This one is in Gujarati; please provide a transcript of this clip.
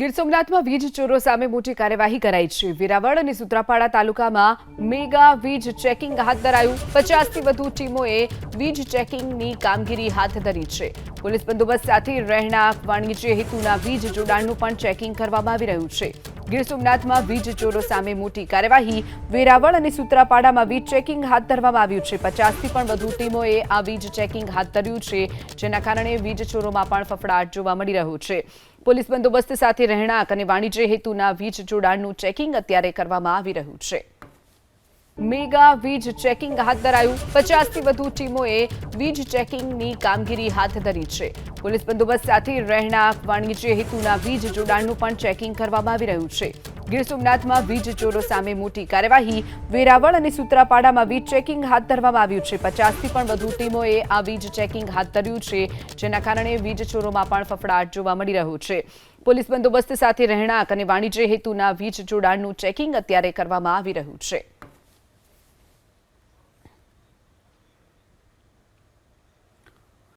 ગીર સોમનાથમાં વીજ ચોરો સામે મોટી કાર્યવાહી કરાઈ છે। વેરાવળ અને સૂત્રાપાડા તાલુકામાં મેગા વીજ ચેકિંગ હાથ ધરાયું। 50થી વધુ ટીમોએ વીજ ચેકિંગની કામગીરી હાથ ધરી છે। પોલીસ બંદોબસ્ત સાથે રહેણાંક વાણિજ્ય હેતુના વીજ જોડાણનું પણ ચેકિંગ કરવામાં આવી રહ્યું છે। ગીર સોમનાથમાં વીજ ચોરો સામે મોટી કાર્યવાહી। વેરાવળ અને સૂત્રાપાડામાં વીજ ચેકિંગ હાથ ધરવામાં આવ્યું છે। 50થી પણ વધુ ટીમોએ આ વીજ ચેકિંગ હાથ ધર્યું છે, જેના કારણે વીજ ચોરોમાં પણ ફફડાટ જોવા મળી રહ્યો છે। પોલીસ બંદોબસ્ત સાથે રહેણાંક અને વાણિજ્ય હેતુના વીજ જોડાણનું ચેકિંગ અત્યારે કરવામાં આવી રહ્યું છે। મેગા વીજ ચેકિંગ હાથ ધરાયું। 50થી વધુ ટીમોએ વીજ ચેકિંગની કામગીરી હાથ ધરી છે। પોલીસ બંદોબસ્ત સાથે રહેણાંક વાણિજ્ય હેતુના વીજ જોડાણનું પણ ચેકિંગ કરવામાં આવી રહ્યું છે। ગીર સોમનાથમાં વીજ ચોરો સામે મોટી કાર્યવાહી। વેરાવળ અને સૂત્રાપાડામાં વીજ ચેકિંગ હાથ ધરવામાં આવ્યું છે। 50થી પણ વધુ ટીમોએ આ વીજ ચેકિંગ હાથ ધર્યું છે, જેના કારણે વીજ ચોરોમાં પણ ફફડાટ જોવા મળી રહ્યો છે। પોલીસ બંદોબસ્ત સાથે રહેણાંક અને વાણિજ્ય હેતુના વીજ જોડાણનું ચેકિંગ અત્યારે કરવામાં આવી રહ્યું છે।